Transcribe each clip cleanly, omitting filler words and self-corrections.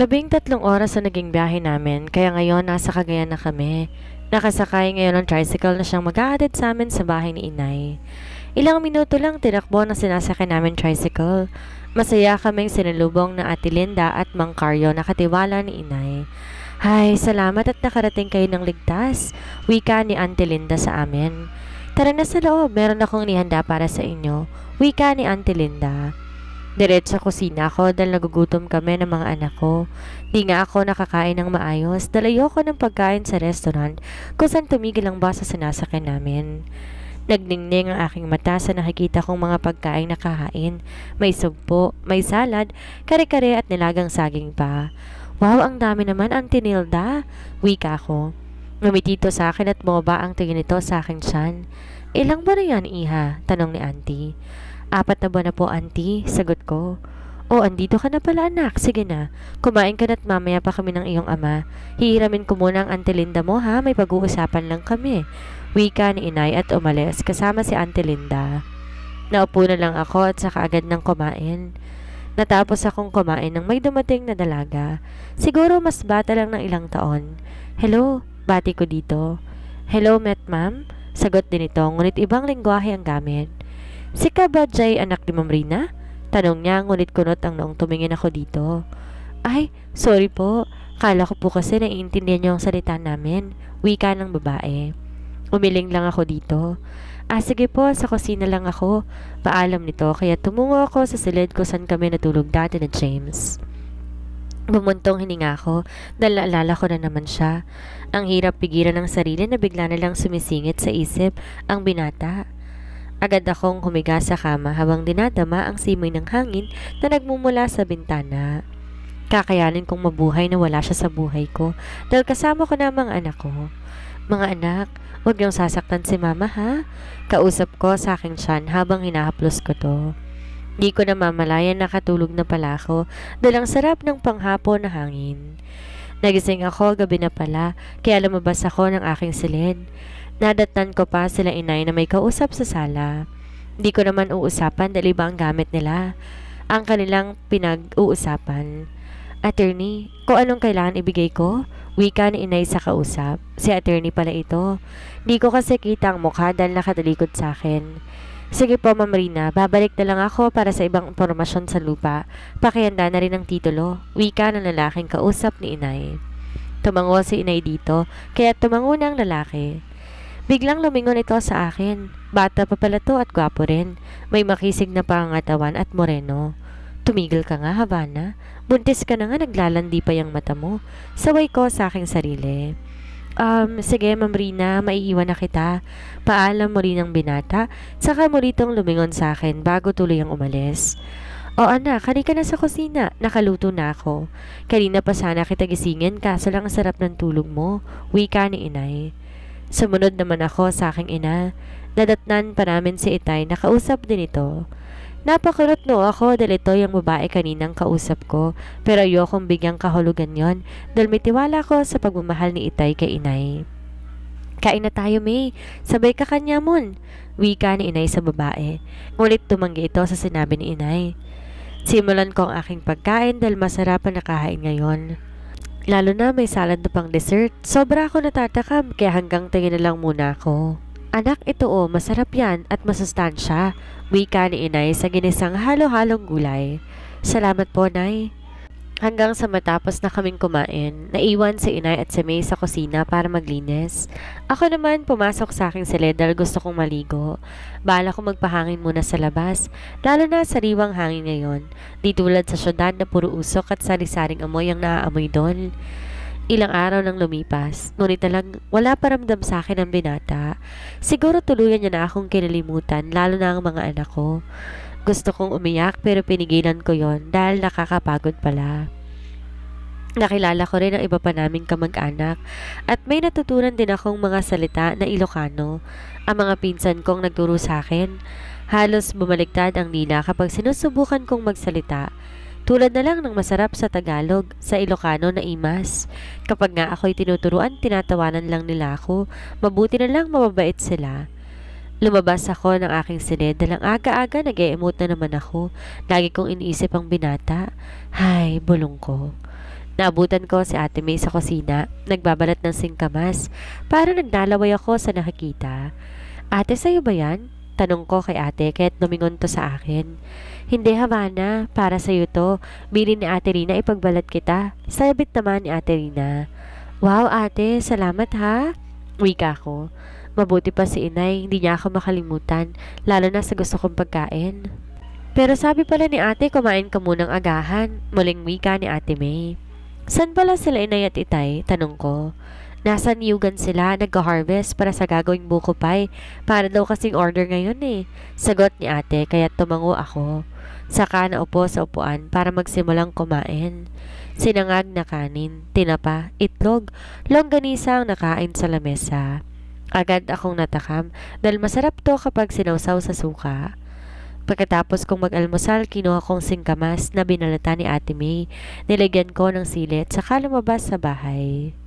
13 oras ang naging biyahe namin, kaya ngayon nasa Cagayan na kami. Nakasakay ngayon ng tricycle na siyang mag-aatid sa amin sa bahay ni inay. Ilang minuto lang tinakbo ng sinasakay namin tricycle. Masaya kaming sinalubong ng Ate Linda at Mang Carlo na katiwala ni inay. Hay, salamat at nakarating kayo ng ligtas, wika ni Ate Linda sa amin. Tara na sa loob, meron akong nihanda para sa inyo, wika ni Ate Linda. Diretso sa kusina ako dahil nagugutom kami ng mga anak ko. Di nga ako nakakain ng maayos dahil ayoko ng pagkain sa restaurant kung saan tumigil ang bus sa sinasakyan namin. Nagningning ang aking mata sa nakikita kong mga pagkain na kahain. May sugpo, may salad, kare-kare at nilagang saging pa. Wow, ang dami naman, Auntie Nilda, wika ko. Ngumitito sa akin at bumaba ang tingin nito sa aking tiyan. Ilang ba na yan, iha? Tanong ni Auntie. 4 na buwan na po, Auntie, sagot ko. Oh, andito ka na pala, anak. Sige na. Kumain ka na't mamaya pa kami ng iyong ama. Hihiramin ko muna ang Auntie Linda mo, ha? May pag-uusapan lang kami. Wika ni inay at umalis kasama si Auntie Linda. Naupo na lang ako at saka agad ng kumain. Natapos akong kumain nang may dumating na dalaga. Siguro mas bata lang ng ilang taon. Hello, bati ko dito. Hello, met ma'am? Sagot din ito, ngunit ibang lengguwahe ang gamit. Si Kabadjay anak ni Ma'am Rina? Tanong niya, ngunit kunot ang noong tumingin ako dito. Ay, sorry po. Kala ko po kasi naiintindihan niyo ang salita namin. Wika ng babae. Umiling lang ako dito. Sige po, sa kusina lang ako. Paalam nito, kaya tumungo ako sa silid ko saan kami natulog dati na James. Bumuntong hininga ako dahil naalala ko na naman siya. Ang hirap pigilan ng sarili na bigla na lang sumisingit sa isip ang binata. Agad akong humiga sa kama habang dinadama ang simoy ng hangin na nagmumula sa bintana. Kakayanin kong mabuhay na wala siya sa buhay ko dahil kasama ko na ang mga anak ko. Mga anak, huwag niyong sasaktan si mama, ha? Kausap ko sa aking tiyan habang hinahaplos ko to. Di ko na mamalayan nakatulog na pala ako dahil ang sarap ng panghapon na hangin. Nagising ako gabi na pala kaya lumabas ako ng aking silid. Nadatnan ko pa sila inay na may kausap sa sala. Di ko naman uusapan dahil iba ang gamit nila. Ang kanilang pinag-uusapan. Attorney, kung anong kailangan ibigay ko? Wika ni inay sa kausap. Si attorney pala ito. Di ko kasi kita ang mukha dahil nakatalikod sa akin. Sige po, Ma'am Rina, babalik na lang ako para sa ibang impormasyon sa lupa. Pakihanda na rin ang titulo. Wika ng lalaking kausap ni inay. Tumango si inay dito, kaya tumango na ang lalaki. Biglang lumingon ito sa akin. Bata pa pala to at gwapo rin. May makisig na pangangatawan at moreno. Tumigil ka nga, Havana. Buntis ka na nga, naglalandi pa yung mata mo. Saway ko sa aking sarili. Sige, Ma'am Rina, maiiwan na kita. Paalam mo rin ang binata. Saka mo ritong lumingon sa akin bago tuloy ang umalis. O anak, halika na sa kusina. Nakaluto na ako. Kanina pa sana kita gisingin kaso lang ang sarap ng tulog mo. Wika ni inay. Sumunod naman ako sa aking ina. Nadatnan pa namin si itay, nakausap din ito. Napakulot no ako dahil ito yung babae kaninang kausap ko, pero ayokong bigyang kahulugan yon dahil may tiwala ko sa pagmamahal ni itay kay inay. Kain na tayo, May. Sabay ka kanya mon. Wika ni inay sa babae. Ngunit tumanggi ito sa sinabi ni inay. Simulan ko ang aking pagkain dahil masarap ang nakahain ngayon. Lalo na may salad na pang dessert. Sobra ako natatakam kaya hanggang tingin na lang muna ako. Anak, ito masarap yan at masustansya. Wika ni inay sa ginisang halo-halong gulay. Salamat po, Nay. Hanggang sa matapos na kaming kumain, naiwan si inay at si May sa kusina para maglinis. Ako naman pumasok sa aking silid dahil gusto kong maligo. Bala ko magpahangin muna sa labas, lalo na sariwang hangin ngayon. Di tulad sa syudad na puro usok at sari-saring amoy ang naaamoy doon. Ilang araw nang lumipas, ngunit talang wala pa ramdam sa akin ang binata. Siguro tuluyan niya na akong kinalimutan, lalo na ang mga anak ko. Gusto kong umiyak pero pinigilan ko yon dahil nakakapagod pala. Nakilala ko rin ang iba pa naming kamag-anak at may natutunan din akong mga salita na Ilocano. Ang mga pinsan kong nagturo sa akin, halos bumaliktad ang nila kapag sinusubukan kong magsalita. Tulad na lang ng masarap sa Tagalog, sa Ilocano na imas. Kapag nga ako'y tinuturuan, tinatawanan lang nila ako. Mabuti na lang mababait sila. Lumabas ako ng aking silid dahil ang aga-aga nag-e-emote na naman ako. Lagi kong iniisip ang binata. Hay, bulong ko. Naabutan ko si Ate May sa kusina, nagbabalat ng singkamas. Para nagdalaway ako sa nakikita. Ate, sa'yo ba yan? Tanong ko kay ate kaya't lumingon to sa akin. Hindi, Havana, para sa'yo to. Bilin ni Ate Rina ipagbalat kita. Sabit naman ni Ate Rina. Wow ate, salamat ha. Wika ko. Mabuti pa si inay, hindi niya ako makalimutan, lalo na sa gusto kong pagkain. Pero sabi pala ni ate, kumain ka munang agahan. Muling wika ni Ate May. San pala sila inay at itay? Tanong ko. Nasa Niyugan sila, nag-harvest para sa gagawing buko pie. Para daw kasing order ngayon eh. Sagot ni ate, kaya tumango ako. Saka naupo sa upuan para magsimulang kumain. Sinangag na kanin, tinapa, itlog, longganisa ang nakain sa lamesa. Agad akong natakam dahil masarap to kapag sinawsaw sa suka. Pagkatapos kong mag-almusal, kinuha kong singkamas na binalata ni Ate May. Nilagyan ko ng silit saka lumabas sa bahay.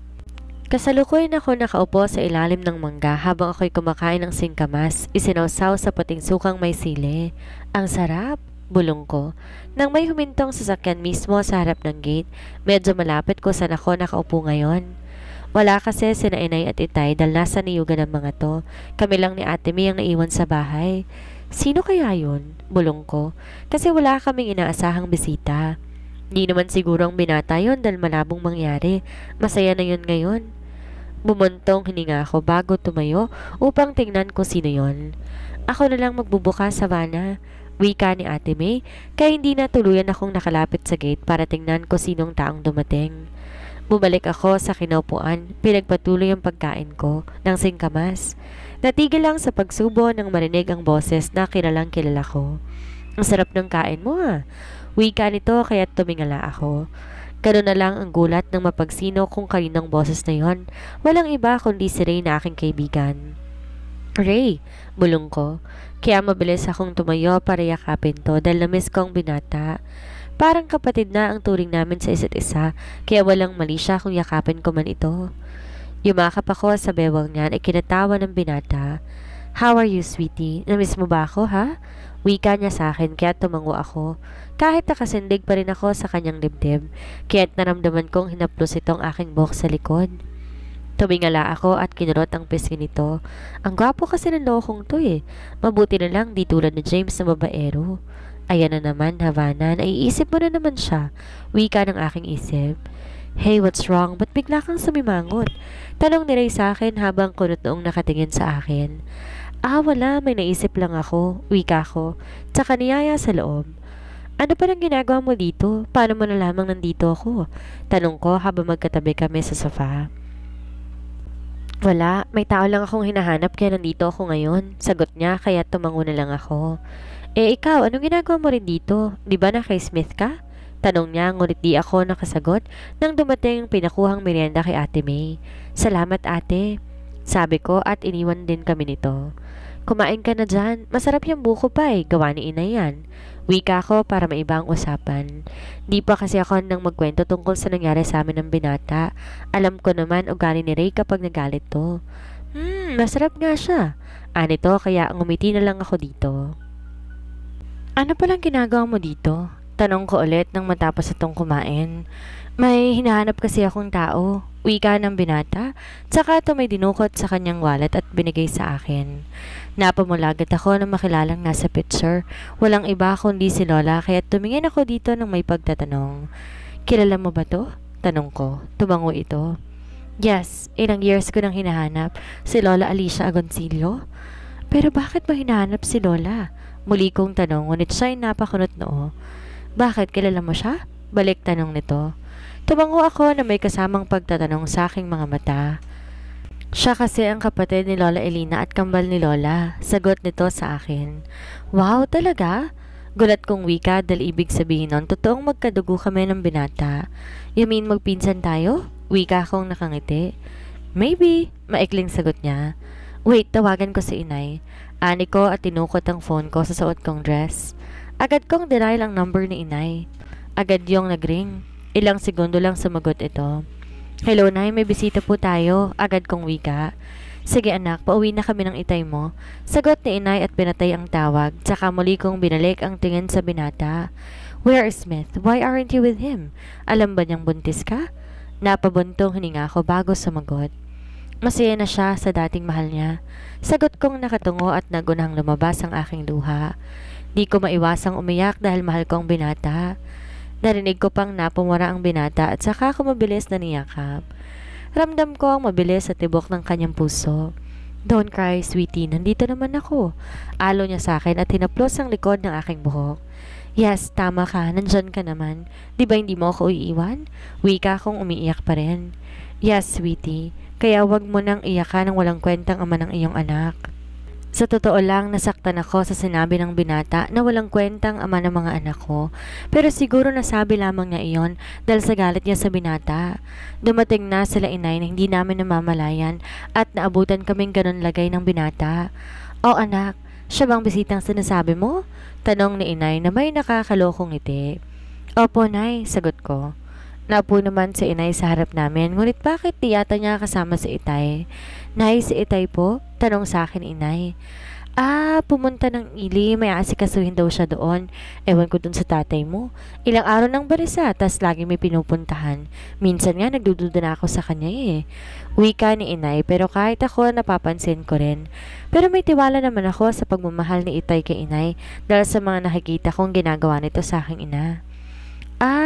Kasalukuyan ako nakaupo sa ilalim ng mangga habang ako'y kumakain ng singkamas, isinawsaw sa puting sukang may sili. Ang sarap! Bulong ko. Nang may humintong sasakyan mismo sa harap ng gate, medyo malapit ko saan ako nakaupo ngayon. Wala kasi sina inay at itay dahil nasa niyugan ng mga to. Kami lang ni Ate May ang naiwan sa bahay. Sino kaya yun? Bulong ko. Kasi wala kaming inaasahang bisita. Di naman sigurong binata yun dahil malabong mangyari. Masaya na yun ngayon. Bumuntong hininga ako bago tumayo upang tingnan ko sino yon. Ako na lang magbubukas, Havana. Wika ni Ate May, kaya hindi na tuluyan akong nakalapit sa gate para tingnan ko sinong taong dumating. Bumalik ako sa kinaupuan, pinagpatuloy ang pagkain ko ng singkamas. Natigil lang sa pagsubo nang marinig ang boses na kilalang kilala ko. Ang sarap ng kain mo ha. Wika nito kaya tumingala ako. Ganoon na lang ang gulat ng mapagsino kung kaninong boses na yon. Walang iba kundi si Ray na aking kaibigan. Ray, bulong ko. Kaya mabilis akong tumayo para yakapin to dahil namiss ko ang binata. Parang kapatid na ang turing namin sa isa't isa, kaya walang mali siya kung yakapin ko man ito. Yumakap ako sa bewang niyan ay kinatawa ng binata. How are you, sweetie? Namiss mo ba ako, ha? Wika niya sa akin kaya tumango ako. Kahit nakasindig pa rin ako sa kanyang dibdib, kaya't naramdaman kong hinaplos itong aking buhok sa likod. Tumingala ako at kinurot ang pisngi nito. Ang gwapo kasi ng lokong to eh. Mabuti na lang di tulad ni James na babaero. Ayan na naman, Havana, naiisip mo na naman siya. Wika ng aking isip. Hey, what's wrong? Ba't bigla kang sumimangot? Tanong ni Ray sa akin habang kunot noong nakatingin sa akin. Wala, may naisip lang ako. Wika ko. Tsaka niyaya sa loob. Ano pa nang ginagawa mo dito? Paano mo na lamang nandito ako? Tanong ko habang magkatabi kami sa sofa. Wala, may tao lang akong hinahanap kaya nandito ako ngayon. Sagot niya kaya tumango na lang ako. Ikaw, anong ginagawa mo rin dito? Di ba na kay Smith ka? Tanong niya, ngunit di ako nakasagot nang dumating ang pinakuhang merienda kay Ate May. Salamat ate, sabi ko at iniwan din kami nito. Kumain ka na dyan, masarap yung buko pie, gawa ni ina yan. Wika ko para maiba ang usapan. Di pa kasi ako nang magkwento tungkol sa nangyari sa amin ng binata. Alam ko naman ugali ni Ray kapag nagalit to. Masarap nga siya. Anito kaya ngumiti na lang ako dito. Ano palang ginagawa mo dito? Tanong ko ulit nang matapos itong kumain. May hinahanap kasi akong tao. Wika ng binata. Tsaka ito may dinukot sa kanyang wallet at binigay sa akin. Napamulagat ako na makilalang nasa picture. Walang iba kundi si Lola kaya tumingin ako dito nang may pagtatanong. Kilala mo ba to? Tanong ko. Tumango ito. Yes, ilang years ko nang hinahanap. Si Lola Alicia Agoncillo. Pero bakit ba hinahanap si Lola? Muli kong tanong, ngunit siya'y napakunot noo. Bakit, kilala mo siya? Balik tanong nito. Tumango ako na may kasamang pagtatanong sa aking mga mata. Siya kasi ang kapatid ni Lola Elina at kambal ni Lola. Sagot nito sa akin. Wow, talaga? Gulat kong wika dahil ibig sabihin nun, totoong magkadugo kami ng binata. You mean magpinsan tayo? Wika kong nakangiti. Maybe, maikling sagot niya. Wait, tawagan ko si inay. Ani ko at tinukot ang phone ko sa suot kong dress. Agad kong denial ang number ni inay. Agad yung nagring. Ilang segundo lang sumagot ito. Hello nay, may bisita po tayo. Agad kong wika. Sige anak, pauwi na kami ng itay mo. Sagot ni inay at pinatay ang tawag. Tsaka muli kong binalik ang tingin sa binata. Where is Smith? Why aren't you with him? Alam ba niyang buntis ka? Napabuntong hininga ko bago sumagot. Masaya na siya sa dating mahal niya. Sagot kong nakatungo at nagunang lumabas ang aking luha. Di ko maiwasang umiyak dahil mahal ko ang binata. Narinig ko pang napumura ang binata at saka ko mabilis na niyakap. Ramdam ko ang mabilis sa tibok ng kanyang puso. Don't cry, sweetie. Nandito naman ako. Alo niya sa akin at hinaplos ang likod ng aking buhok. Yes, tama ka. Nandyan ka naman. Di ba hindi mo ako iiwan? Wika kong umiiyak pa rin. Yes, sweetie. Kaya wag mo nang iyakan ng walang kwentang ama ng iyong anak. Sa totoo lang, nasaktan ako sa sinabi ng binata na walang kwentang ama ng mga anak ko. Pero siguro nasabi lamang niya iyon dahil sa galit niya sa binata. Dumating na sila inay na hindi namin namamalayan at naabutan kaming ganun lagay ng binata. O anak, siya bang bisitang sinasabi mo? Tanong ni inay na may nakakalokong ngiti. Opo, nay, sagot ko. Naupo naman si inay sa harap namin, ngunit bakit di yata niya kasama si itay? Nay, si itay po? Tanong sa akin inay. Pumunta ng ili, may asikasuhin daw siya doon. Ewan ko dun sa tatay mo. Ilang araw nang balisa, tas lagi may pinupuntahan. Minsan nga nagdududa na ako sa kanya eh. Wika ni inay, pero kahit ako napapansin ko rin. Pero may tiwala naman ako sa pagmamahal ni itay kay inay dahil sa mga nakikita kong ginagawa nito sa aking ina.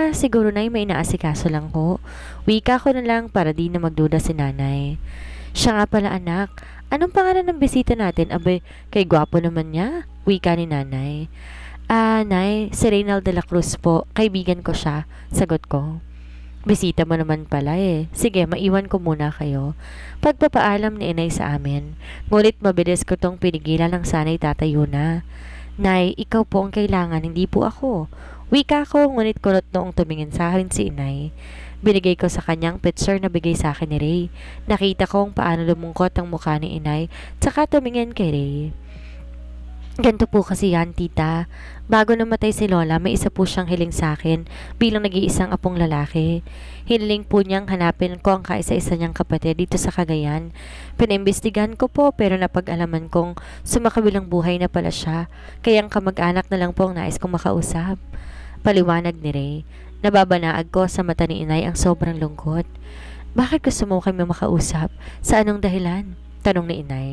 Siguro nay may inaasikaso lang ko. Wika ko na lang para di na magduda si nanay. Siya nga pala anak, anong pangalan ng bisita natin? Abay, kay gwapo naman niya. Wika ni nanay. Nay, si Reynald de la Cruz po. Kaibigan ko siya. Sagot ko. Bisita mo naman pala eh. Sige, maiwan ko muna kayo. Pagpapaalam ni inay sa amin. Ngunit mabilis ko tong pinigilan ng sanay tatayo na. Nay, ikaw po ang kailangan, hindi po ako. Wika ko, ngunit kulot noong tumingin sa akin si inay. Binigay ko sa kanyang picture na bigay sa akin ni Ray. Nakita kong paano lumungkot ang mukha ni inay, tsaka tumingin kay Ray. Ganito po kasi yan, tita. Bago namatay si Lola, may isa po siyang hiling sa akin bilang nag-iisang apong lalaki. Hiniling po niyang hanapin ko ang kaisa-isa niyang kapatid dito sa Cagayan. Pinaimbestigahan ko po pero napag-alaman kong sumakabilang buhay na pala siya, kaya ang kamag-anak na lang po ang nais kong makausap. Paliwanag ni Ray. Nababanaag ko sa mata ni inay ang sobrang lungkot. Bakit gusto mo kami makausap? Sa anong dahilan? Tanong ni inay.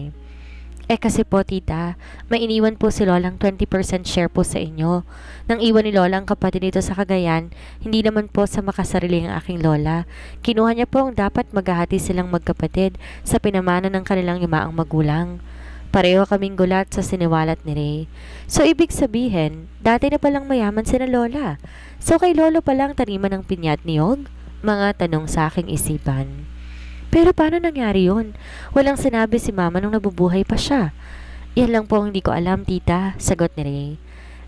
Kasi po tita, may iniwan po si Lolang 20% share po sa inyo. Nang iwan ni Lola ang kapatid nito sa Cagayan, hindi naman po sa makasarili ang aking Lola. Kinuha niya po ang dapat maghahati silang magkapatid sa pinamana ng kanilang yumaang magulang. Pareho kaming gulat sa siniwalat ni Ray. So ibig sabihin, dati na palang mayaman sina Lola. So kay Lolo palang taniman ng pinyat niyog? Mga tanong sa aking isipan. Pero paano nangyari yun? Walang sinabi si mama nung nabubuhay pa siya. Yan lang po ang hindi ko alam, tita, sagot ni Ray.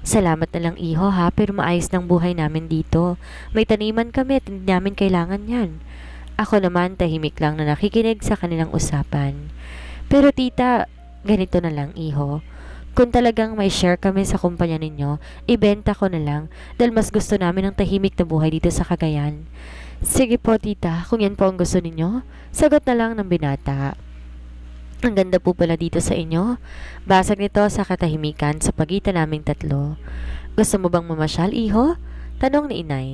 Salamat na lang iho ha, pero maayos ng buhay namin dito. May taniman kami at hindi namin kailangan yan. Ako naman tahimik lang na nakikinig sa kanilang usapan. Pero tita, ganito na lang iho. Kung talagang may share kami sa kumpanya ninyo, ibenta ko na lang dahil mas gusto namin ng tahimik na buhay dito sa Cagayan. Sige po tita, kung yan po ang gusto ninyo, sagot na lang ng binata. Ang ganda po pala dito sa inyo. Basag nito sa katahimikan sa pagitan naming tatlo. Gusto mo bang mamasyal, iho? Tanong ni inay.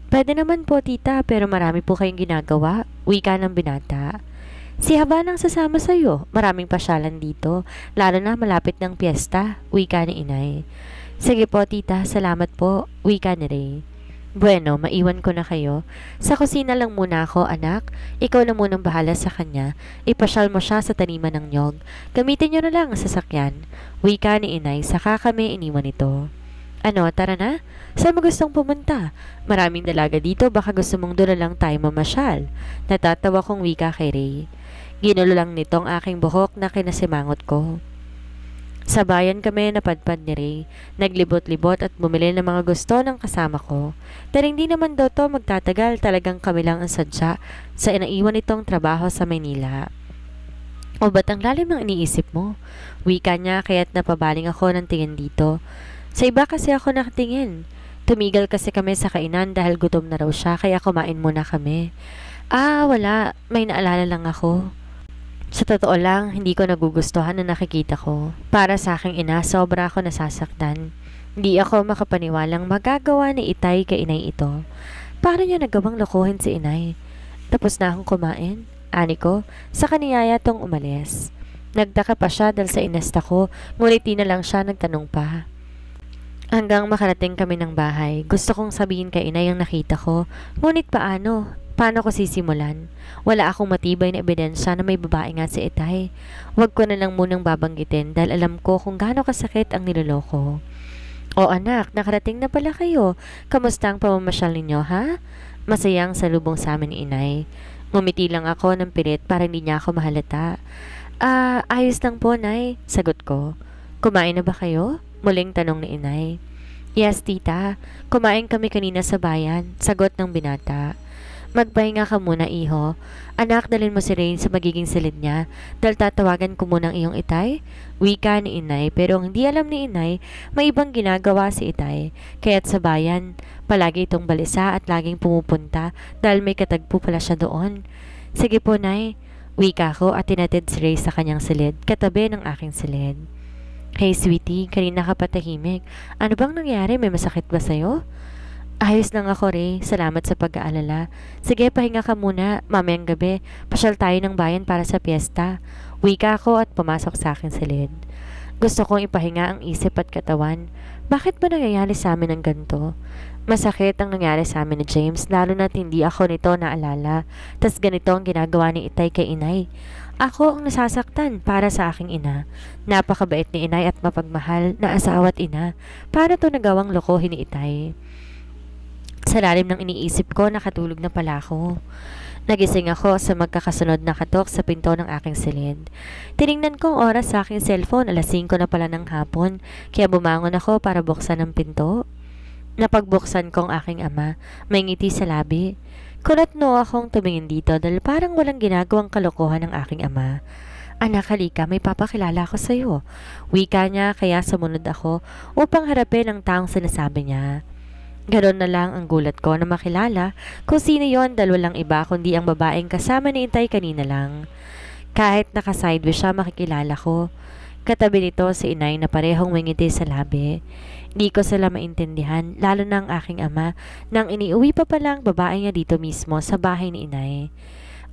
Pwede naman po tita, pero marami po kayong ginagawa. Wika ng binata. Si Haba nang sasama sa'yo. Maraming pasyalan dito, lalo na malapit ng piyesta. Wika ni inay. Sige po tita, salamat po. Wika ni Ray. Bueno, maiwan ko na kayo. Sa kusina lang muna ako, anak. Ikaw na munang bahala sa kanya. Ipasyal mo siya sa taniman ng nyog. Gamitin niyo na lang ang sasakyan. Wika ni inay, saka kami iniwan ito. Ano, tara na? Saan mo gustong pumunta? Maraming dalaga dito, baka gusto mong doon na lang tayo mamasyal. Natatawa kong wika kay Ray. Ginulo lang nitong aking buhok na kinasimangot ko. Sa bayan kami napadpad ni Ray. Naglibot-libot at bumili ng mga gusto ng kasama ko. Pero hindi naman daw to magtatagal, talagang kami lang ang sadya sa inaiwan itong trabaho sa Maynila. O ba't ang lalim ng iniisip mo? Wika niya kaya't napabaling ako ng tingin dito. Sa iba kasi ako nakatingin. Tumigal kasi kami sa kainan dahil gutom na raw siya kaya kumain muna kami. Wala. May naalala lang ako. Sa totoo lang, hindi ko nagugustuhan na nakikita ko. Para sa aking ina, sobra ako nasasaktan. Di ako makapaniwalang magagawa ni Itay kay inay ito. Paano niya nagawang lokohin si inay? Tapos na akong kumain. Ani ko, sa kaniyaya tong umalis. Nagtaka pa siya dahil sa inesta ko, ngunit di na lang siya nagtanong pa. Hanggang makarating kami ng bahay, gusto kong sabihin kay inay ang nakita ko, ngunit paano? Paano ko sisimulan? Wala akong matibay na ebidensya na may babae nga si Itay. Huwag ko na lang munang babanggitin dahil alam ko kung gaano kasakit ang niloloko. O anak, nakarating na pala kayo. Kamusta ang pamamasyal ninyo, ha? Masayang salubong sa amin ni inay. Ngumiti lang ako ng pilit para hindi niya ako mahalata. Ayos lang po, nay. Sagot ko. Kumain na ba kayo? Muling tanong ni inay. Yes, tita. Kumain kami kanina sa bayan. Sagot ng binata. Magpahinga ka muna, iho. Anak, dalhin mo si Rain sa magiging silid niya dahil tatawagan ko muna ang iyong Itay. Wika ni inay, pero ang hindi alam ni inay, may ibang ginagawa si Itay. Kaya't sa bayan, palagi itong balisa at laging pumupunta dahil may katagpo pala siya doon. Sige po, nay. Wika ko at tinatid si Ray sa kanyang silid, katabi ng aking silid. Hey, sweetie, kanina ka patahimik. Ano bang nangyari? May masakit ba sa'yo? Ayos lang ako, Ray. Salamat sa pag-aalala. Sige, pahinga ka muna. Mamayang gabi, pasyal tayo ng bayan para sa piyesta. Wika ako at pumasok sa aking silid. Gusto kong ipahinga ang isip at katawan. Bakit ba nangyayari sa amin ang ganito? Masakit ang nangyari sa amin ni James, lalo na't hindi ako nito naalala. Tas ganito ang ginagawa ni Itay kay inay. Ako ang nasasaktan para sa aking ina. Napakabait ni inay at mapagmahal na asawa at ina. Paano to nagawang lokohin ni Itay? Sa lalim ng iniisip ko, nakatulog na pala ako. Nagising ako sa magkakasunod na katok sa pinto ng aking silid. Tiningnan ko ang oras sa aking cellphone, 5:00 na pala ng hapon, kaya bumangon ako para buksan ang pinto. Napagbuksan ko ang aking ama, may ngiti sa labi. Kunat no akong tumingin dito dahil parang walang ginagawang kalokohan ng aking ama. Anak, halika, may papakilala ako sa'yo. Wika niya, kaya sumunod ako upang harapin ang taong sinasabi niya. Ganon na lang ang gulat ko na makilala kung sino yon dahil walang iba kundi ang babaeng kasama ni Itay kanina lang. Kahit naka-sideways siya makikilala ko. Katabi nito si inay na parehong may ngiti sa labi. Di ko sila maintindihan, lalo na ang aking ama nang iniuwi pa palang babae niya dito mismo sa bahay ni inay.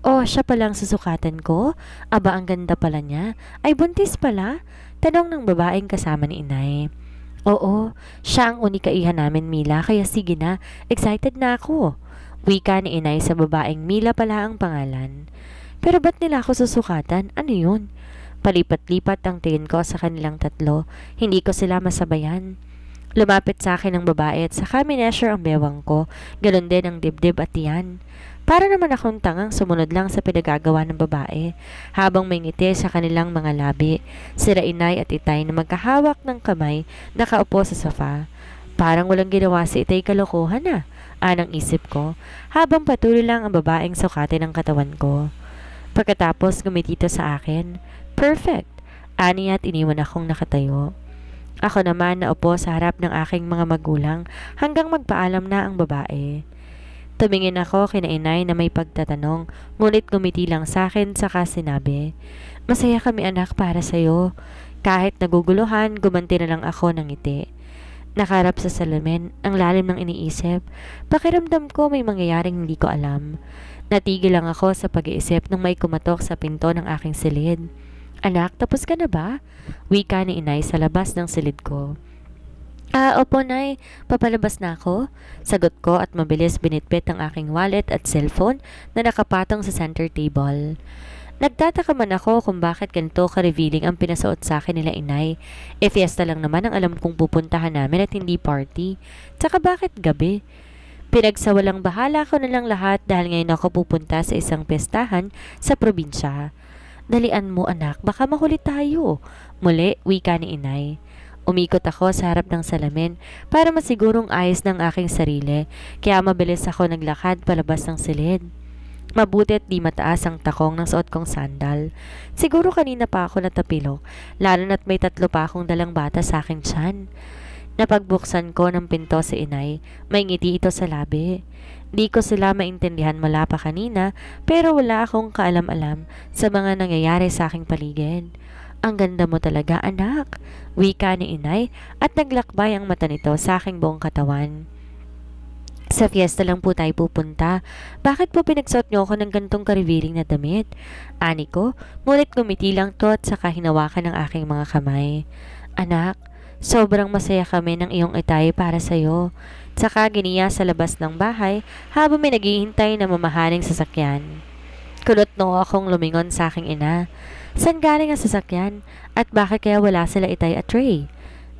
Oh, siya palang susukatan ko? Aba, ang ganda pala niya. Ay, buntis pala? Tanong ng babaeng kasama ni inay. Oo, siya ang unikaihan namin, Mila, kaya sige na, excited na ako. Wika ni inay sa babaeng Mila pala ang pangalan. Pero ba't nila ako susukatan? Ano yun? Palipat-lipat ang tingin ko sa kanilang tatlo, hindi ko sila masabayan. Lumapit sa akin ang babae at saka mineasure ang bewang ko, galon din ang dibdib at tiyan. Para naman akong tangang sumunod lang sa pinagagawa ng babae, habang may ngiti sa kanilang mga labi, sila inay at Itay na magkahawak ng kamay, nakaupo sa sofa. Parang walang ginawa si Itay, kalokohan na, anang isip ko, habang patuloy lang ang babaeng sukatin ng katawan ko. Pagkatapos gumitito sa akin, perfect, ani at iniwan akong nakatayo. Ako naman naupo sa harap ng aking mga magulang hanggang magpaalam na ang babae. Tumingin ako kina inay na may pagtatanong, ngunit gumiti lang sa akin saka sinabi, masaya kami anak para sa'yo. Kahit naguguluhan, gumanti na lang ako ng ngiti. Nakarap sa salamin, ang lalim ng iniisip. Pakiramdam ko may mangyayaring hindi ko alam. Natigil lang ako sa pag-iisip nang may kumatok sa pinto ng aking silid. Anak, tapos ka na ba? Wika ni inay sa labas ng silid ko. Opo, nay. Papalabas na ako. Sagot ko at mabilis binitbit ang aking wallet at cellphone na nakapatong sa center table. Nagtataka man ako kung bakit ganito ka-revealing ang pinasuot sa akin nila inay. Fiesta lang naman ang alam kong pupuntahan namin at hindi party. Tsaka bakit gabi? Pinagsawalang bahala ko na lang lahat dahil ngayon ako pupunta sa isang pestahan sa probinsya. Dalian mo anak, baka mahuli tayo. Muli, wika ni inay. Umikot ako sa harap ng salamin para masigurong ayos ng aking sarili, kaya mabilis ako naglakad palabas ng silid. Mabutit di mataas ang takong ng suot kong sandal. Siguro kanina pa ako natapilok, lalo na't may 3 pa akong dalang bata sa aking tiyan. Napagbuksan ko ng pinto si inay, may ngiti ito sa labi. Di ko sila maintindihan mula pa kanina, pero wala akong kaalam-alam sa mga nangyayari sa aking paligid. Ang ganda mo talaga, anak. Wika ni inay at naglakbay ang mata nito sa aking buong katawan. Sa fiesta lang po tayo pupunta. Bakit po pinagsuot niyo ako ng gantong ka-revealing na damit? Ani ko, ngunit ngumiti lang to at saka hinawakan ng aking mga kamay. Anak, sobrang masaya kami ng iyong itay para sa'yo. Saka giniya sa labas ng bahay habang may naghihintay na mamahaling sasakyan. Kulot no akong lumingon sa aking ina. Saan galing ang sasakyan? At bakit kaya wala sila Itay at Ray?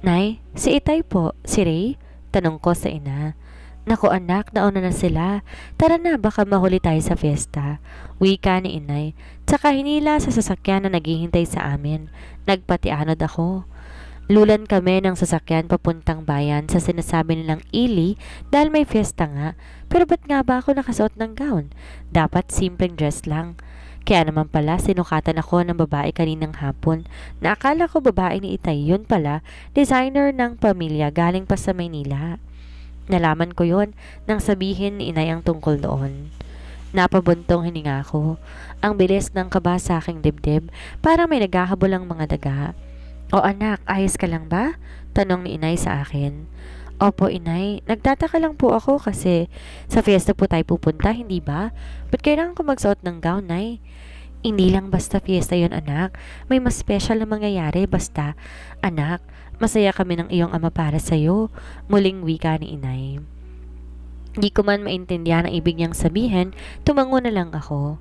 Nay, si Itay po, si Ray? Tanong ko sa ina. Naku anak, nauna na sila. Tara na, baka mahuli tayo sa fiesta. Wika ni inay. Tsaka hinila sa sasakyan na naghihintay sa amin. Nagpatianod ako. Lulan kami ng sasakyan papuntang bayan sa sinasabi nilang Ili dahil may fiesta nga. Pero ba't nga ba ako nakasuot ng gown? Dapat simpleng dress lang. Kaya naman pala sinukatan ako ng babae kaninang hapon na akala ko babae ni Itay. Yun pala, designer ng pamilya galing pa sa Maynila. Nalaman ko yon nang sabihin ni inay ang tungkol doon. Napabuntong hininga ko. Ang bilis ng kaba sa aking dibdib, parang may naghahabol ang mga daga. O anak, ayos ka lang ba? Tanong ni inay sa akin. Opo inay, nagtataka lang po ako kasi sa fiesta po tayo pupunta, hindi ba? Ba't kailangan ko magsuot ng gown, nay? Hindi lang basta fiesta yon anak. May mas special na mangyayari basta. Anak, masaya kami ng iyong ama para sa'yo. Muling wika ni inay. Di ko man maintindihan ang ibig niyang sabihin, tumango na lang ako.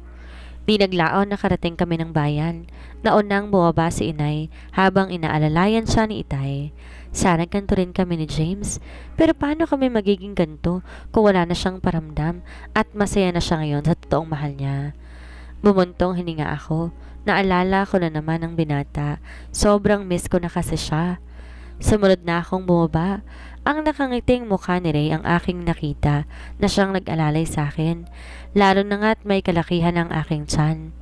Di naglaon nakarating kami ng bayan. Naunang bumaba si inay habang inaalalayan siya ni Itay. Sana ganito rin kami ni James. Pero paano kami magiging ganito kung wala na siyang paramdam at masaya na siya ngayon sa totoong mahal niya? Bumuntong hininga ako. Naalala ko na naman ang binata. Sobrang miss ko na kasi siya. Sumunod na akong bumaba. Ang nakangiting mukha ni Ray ang aking nakita na siyang nag-alalay sa akin. Lalo na nga't may kalakihan ang aking tiyan.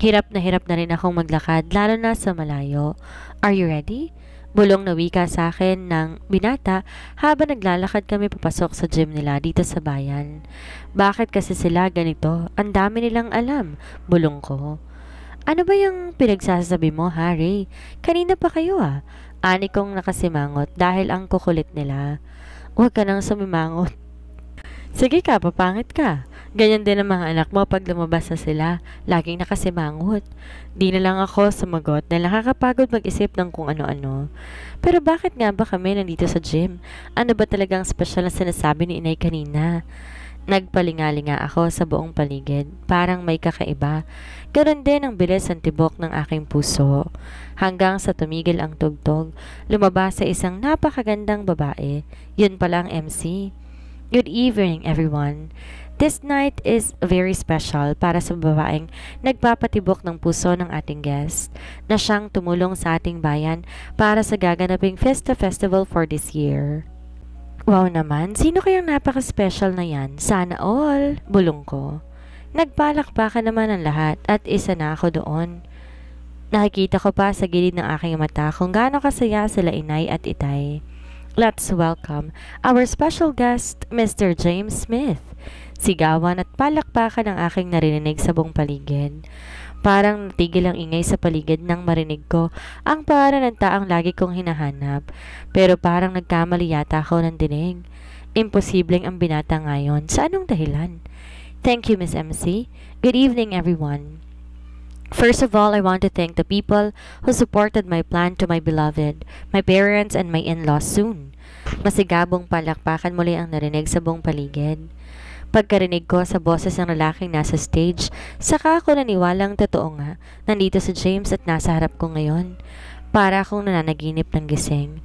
Hirap na rin akong maglakad lalo na sa malayo. Are you ready? Bulong na wika sa akin ng binata habang naglalakad kami papasok sa gym nila dito sa bayan. Bakit kasi sila ganito? Ang dami nilang alam. Bulong ko. Ano ba yung pinagsasabi mo, Harry? Kanina pa kayo ah. Ani kong nakasimangot dahil ang kukulit nila. Huwag ka nang sumimangot. Sige ka, papangit ka. Ganyan din ang mga anak mo pag lumabas na sila. Laging nakasimangot. Di na lang ako sumagot dahil nakakapagod mag-isip ng kung ano-ano. Pero bakit nga ba kami nandito sa gym? Ano ba talagang special na sinasabi ni inay kanina? Nagpalingalinga ako sa buong paligid. Parang may kakaiba. Ganon din ang bilis ng tibok ng aking puso. Hanggang sa tumigil ang tugtog, lumabas sa isang napakagandang babae. Yun pala ang MC. Good evening, everyone. This night is very special para sa babaeng nagpapatibok ng puso ng ating guest na siyang tumulong sa ating bayan para sa gaganaping Fiesta Festival for this year. Wow naman, sino kayang napaka-special na yan? Sana all, bulong ko. Nagpalakpakan naman ang lahat at isa na ako doon. Nakikita ko pa sa gilid ng aking mata kung gaano kasaya sila inay at itay. Let's welcome our special guest, Mr. James Smith. Sigawan at palakpakan ang aking narinig sa buong paligid. Parang natigil ang ingay sa paligid nang marinig ko ang pangalan ng taang lagi kong hinahanap. Pero parang nagkamali yata ako ng dinig. Imposibleng ang binata ngayon. Sa anong dahilan? Thank you, Miss MC. Good evening, everyone. First of all, I want to thank the people who supported my plan to my beloved, my parents, and my in-laws soon. Masigabong palakpakan muli ang narinig sa buong paligid. Pagkarinig ko sa boses ng lalaking nasa stage, saka ako naniwalang totoo nga, nandito si James at nasa harap ko ngayon. Para akong nananaginip ng gising.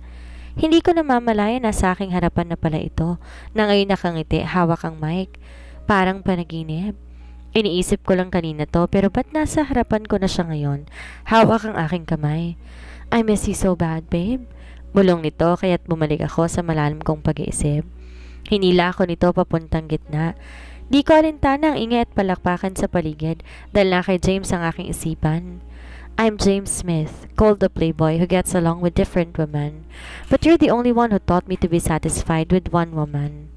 Hindi ko namamalayan na sa aking harapan na pala ito, na ngayon nakangiti, hawak ang mic. Parang panaginip. Iniisip ko lang kanina to, pero ba't nasa harapan ko na siya ngayon? Hawak ang aking kamay. I miss you so bad, babe. Bulong nito, kaya't bumalik ako sa malalim kong pag-iisip. Hinila ako nito papuntang gitna. Di ko alintana ang ingay at palakpakan sa paligid dahil na kay James ang aking isipan. I'm James Smith, called the playboy who gets along with different women. But you're the only one who taught me to be satisfied with one woman.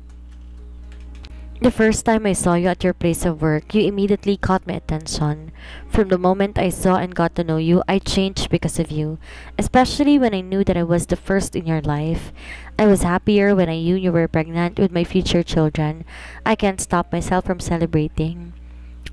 The first time I saw you at your place of work, you immediately caught my attention. From the moment I saw and got to know you, I changed because of you, especially when I knew that I was the first in your life. I was happier when I knew you were pregnant with my future children. I can't stop myself from celebrating.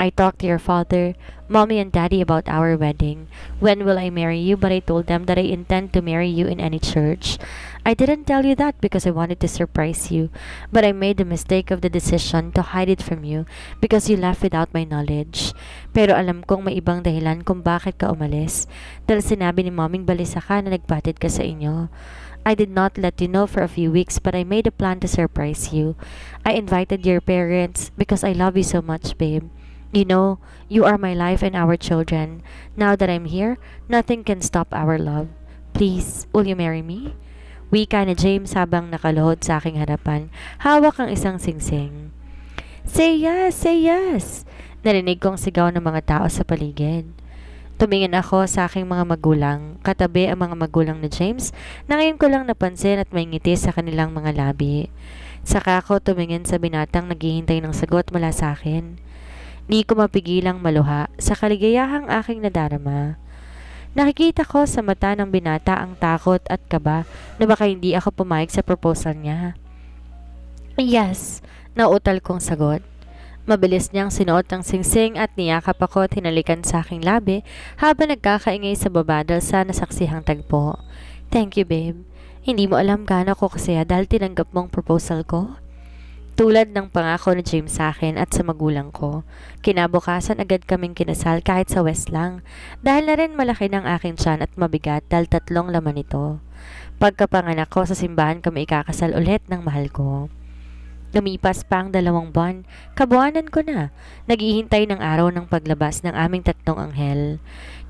I talked to your father, mommy, and daddy about our wedding. When will I marry you? But I told them that I intend to marry you in any church. I didn't tell you that because I wanted to surprise you, but I made the mistake of the decision to hide it from you because you left without my knowledge. Pero alam kong may ibang dahilan kung bakit ka umalis. Dahil sinabi ni moming balisa ka na nagpatid ka sa inyo. I did not let you know for a few weeks, but I made a plan to surprise you. I invited your parents because I love you so much, babe. You know, you are my life and our children. Now that I'm here, nothing can stop our love. Please, will you marry me? Wika ni James habang nakaluhod sa aking harapan. Hawak ang isang singsing. Say yes! Say yes! Narinig kong sigaw ng mga tao sa paligid. Tumingin ako sa aking mga magulang, katabi ang mga magulang ni James na ngayon ko lang napansin at may ngiti sa kanilang mga labi. Saka ako tumingin sa binatang naghihintay ng sagot mula sa akin. Di ko mapigilang maluha sa kaligayahang aking nadarama. Nakikita ko sa mata ng binata ang takot at kaba na baka hindi ako pumayag sa proposal niya. Yes, nautal kong sagot. Mabilis niyang sinuot ang singsing at niyakap ako at hinalikan sa aking labi habang nagkakaingay sa babadal sa nasaksihang tagpo. Thank you, babe. Hindi mo alam gaano ko kasaya dahil tinanggap mong proposal ko. Tulad ng pangako ni James sa akin at sa magulang ko, kinabukasan agad kaming kinasal kahit sa West lang, dahil na rin malaki ng aking tiyan at mabigat dahil 3 laman ito. Pagkapanganak ko sa simbahan kami ikakasal ulit ng mahal ko. Lumipas pa ang 2 buwan, kabuanan ko na, naghihintay ng araw ng paglabas ng aming 3 anghel.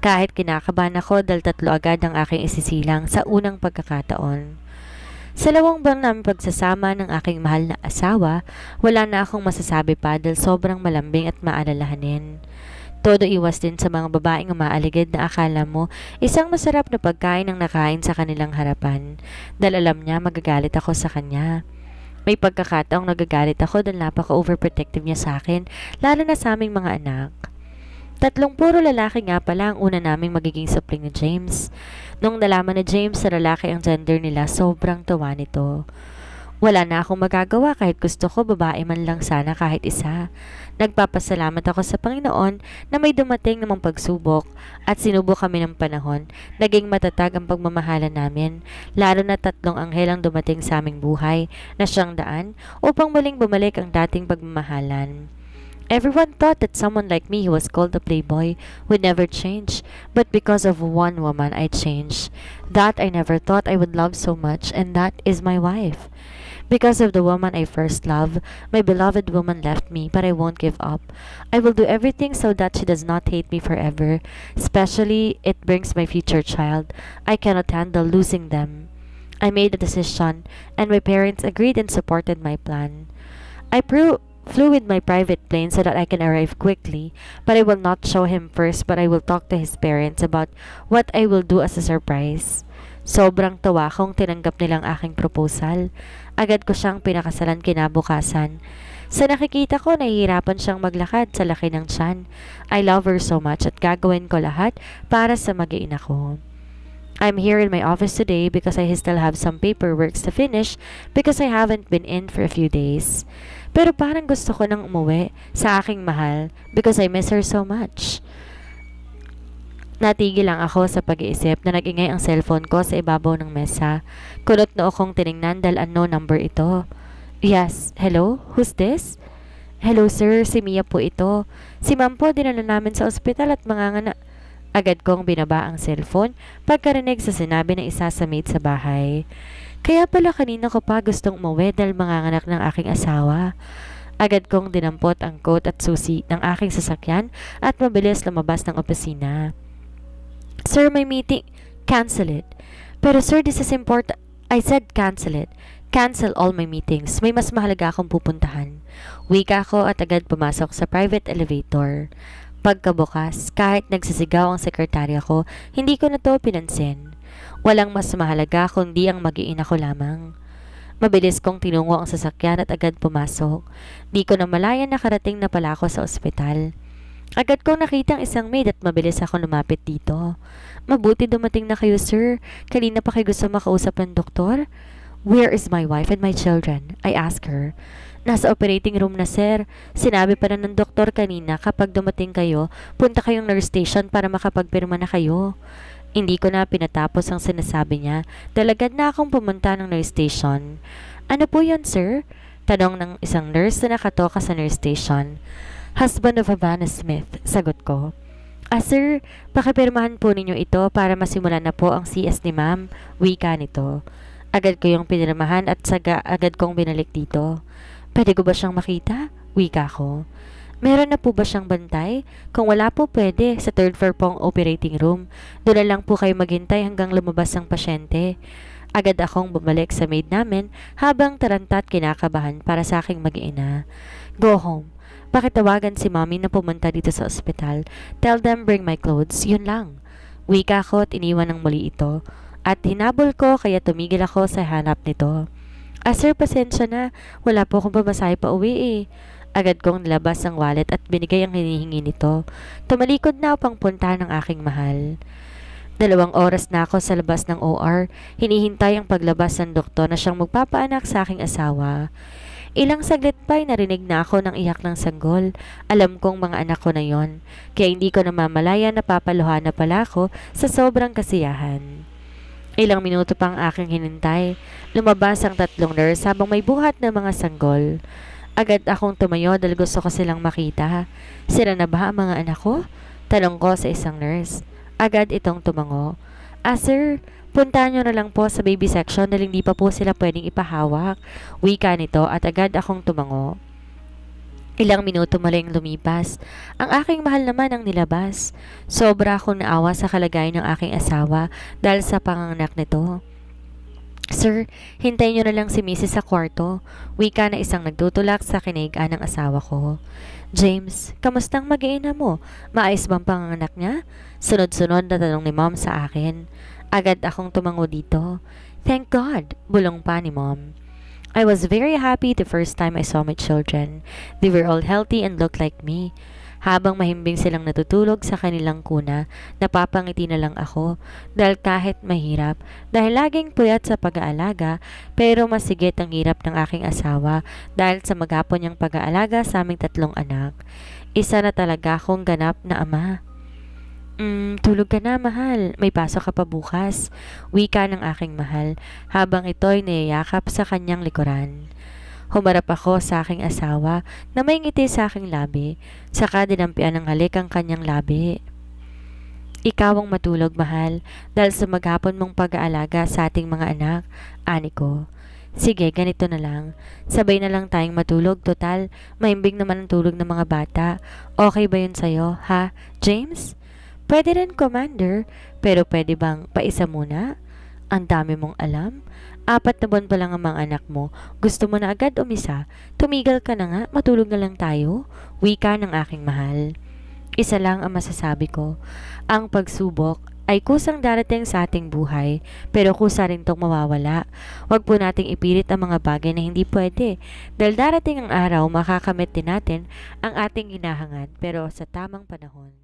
Kahit kinakabahan ako dahil 3 agad ang aking isisilang sa unang pagkakataon. Sa 2 buwan namin pagsasama ng aking mahal na asawa, wala na akong masasabi pa dahil sobrang malambing at maalalahanin. Todo iwas din sa mga babaeng umaaligid na akala mo isang masarap na pagkain ang nakain sa kanilang harapan dahil alam niya magagalit ako sa kanya. May pagkakataong nagagalit ako dahil napaka-overprotective niya sa akin, lalo na sa aming mga anak. 3 puro lalaki nga pala ang una naming magiging supling ni James. Nung nalaman ni James sa lalaki ang gender nila, sobrang tawa nito. Wala na akong magagawa kahit gusto ko babae man lang sana kahit isa. Nagpapasalamat ako sa Panginoon na may dumating namang pagsubok at sinubok kami ng panahon. Naging matatag ang pagmamahalan namin, lalo na 3 anghel ang dumating sa aming buhay na siyang daan upang muling bumalik ang dating pagmamahalan. Everyone thought that someone like me who was called a playboy would never change, but because of one woman I changed. That I never thought I would love so much, and that is my wife. Because of the woman I first loved, my beloved woman left me, but I won't give up. I will do everything so that she does not hate me forever, especially it brings my future child. I cannot handle losing them. I made a decision, and my parents agreed and supported my plan. I flew with my private plane so that I can arrive quickly, but I will not show him first, but I will talk to his parents about what I will do as a surprise. Sobrang tawa kung tinanggap nilang aking proposal. Agad ko siyang pinakasalan kinabukasan. Sa nakikita ko, nahihirapan siyang maglakad sa laki ng tiyan. I love her so much at gagawin ko lahat para sa mag-iina ko. I'm here in my office today because I still have some paperwork to finish because I haven't been in for a few days. Pero parang gusto ko nang umuwi sa aking mahal because I miss her so much. Natigil lang ako sa pag-iisip na nag-ingay ang cellphone ko sa ibabaw ng mesa. Kulot na akong tiningnan dahil unknown number ito. Yes, hello? Who's this? Hello sir, si Mia po ito. Si ma'am po dinala namin sa ospital at mangangana. Agad kong binaba ang cellphone pagkarinig sa sinabi ng isa sa maid sa bahay. Kaya pala kanina ko pa gustong umuwi dahil manganganak ng aking asawa. Agad kong dinampot ang coat at susi ng aking sasakyan at mabilis lumabas ng opisina. Sir, my meeting. Cancel it. Pero sir, this is important. I said cancel it. Cancel all my meetings. May mas mahalaga akong pupuntahan. Wika ko at agad pumasok sa private elevator. Pagkabukas, kahit nagsisigaw ang sekretarya ko, hindi ko na to pinansin. Walang mas mahalaga kundi ang mag-iina ko lamang. Mabilis kong tinungo ang sasakyan at agad pumasok. Di ko na malaya nakarating na pala ako sa ospital. Agad kong nakita ang isang maid at mabilis ako lumapit dito. Mabuti dumating na kayo, sir. Kanina pa kayo gusto makausap ng doktor? Where is my wife and my children? I asked her. Nasa operating room na, sir. Sinabi pa na ng doktor kanina kapag dumating kayo, punta kayong nurse station para makapagpirma na kayo. Hindi ko na pinatapos ang sinasabi niya. Dalagad na akong pumunta ng nurse station. Ano po yun, sir? Tanong ng isang nurse na nakatoka sa nurse station. Husband of Havana Smith, sagot ko. Sir, pakipirmahan po ninyo ito para masimulan na po ang CS ni ma'am. Wika nito. Agad ko yung pinirmahan at agad kong binalik dito. Pwede ko ba siyang makita? Wika ko. Meron na po ba siyang bantay? Kung wala po pwede, sa third floor po ang operating room. Doon na lang po kayo maghintay hanggang lumabas ang pasyente. Agad akong bumalik sa maid namin habang taranta at kinakabahan para sa aking mag-ina. Go home. Pakitawagan si mommy na pumunta dito sa ospital. Tell them bring my clothes. Yun lang. Wika ko at iniwan ng muli ito. At hinabol ko kaya tumigil ako sa hanap nito. Sir, pasensya na. Wala po akong pamasahe pa uwi eh. Agad kong nilabas ang wallet at binigay ang hinihingi nito. Tumalikod na upang punta ng aking mahal. 2 oras na ako sa labas ng OR. Hinihintay ang paglabas ng doktor na siyang magpapaanak sa aking asawa. Ilang saglit pa'y narinig na ako ng iyak ng sanggol. Alam kong mga anak ko na yon, kaya hindi ko namamalaya na papaluhan na pala ako sa sobrang kasiyahan. Ilang minuto pang aking hinintay. Lumabas ang 3 nurse habang may buhat na mga sanggol. Agad akong tumayo dahil gusto ko silang makita. Sila na ba ang mga anak ko? Tanong ko sa isang nurse. Agad itong tumango. Sir, puntahan nyo na lang po sa baby section dahil hindi pa po sila pwedeng ipahawak. Wika nito at agad akong tumango. Ilang minuto maling lumipas. Ang aking mahal naman ang nilabas. Sobra akong naawa sa kalagayan ng aking asawa dahil sa panganganak nito. Sir, hintayin nyo na lang si Mrs. sa kwarto. Wika na isang nagtutulak sa kinahigaan ng asawa ko. James, kamustang mag-iina mo? Maayos bang panganganak niya? Sunod-sunod na tanong ni mom sa akin. Agad akong tumango dito. Thank God, bulong pa ni mom. I was very happy the first time I saw my children. They were all healthy and looked like me. Habang mahimbing silang natutulog sa kanilang kuna, napapangiti na lang ako dahil kahit mahirap, dahil laging puyat sa pag-aalaga, pero masigit ang hirap ng aking asawa dahil sa maghapon niyang pag-aalaga sa aming 3 anak. Isa na talaga akong ganap na ama. Tulog ka na, mahal. May pasok ka pa bukas. Wika ng aking mahal habang ito'y niyayakap sa kanyang likuran. Humarap ako sa aking asawa na may ngiti sa aking labi, saka dinampian ng halik ang kanyang labi. Ikaw ang matulog, mahal, dahil sa maghapon mong pag-aalaga sa ating mga anak, ani ko. Sige, ganito na lang. Sabay na lang tayong matulog, total. Mahimbing naman ang tulog ng mga bata. Okay ba yun sa'yo, ha, James? Pwede rin, Commander, pero pwede bang paisa muna? Ang dami mong alam. 4 na buwan pa lang ang mga anak mo. Gusto mo na agad umisa. Tumigil ka na nga, matulog na lang tayo. Wika ng aking mahal. Isa lang ang masasabi ko. Ang pagsubok ay kusang darating sa ating buhay, pero kusa rin tong mawawala. Huwag po nating ipilit ang mga bagay na hindi pwede. Dahil darating ang araw, makakamit din natin ang ating hinahangad, pero sa tamang panahon.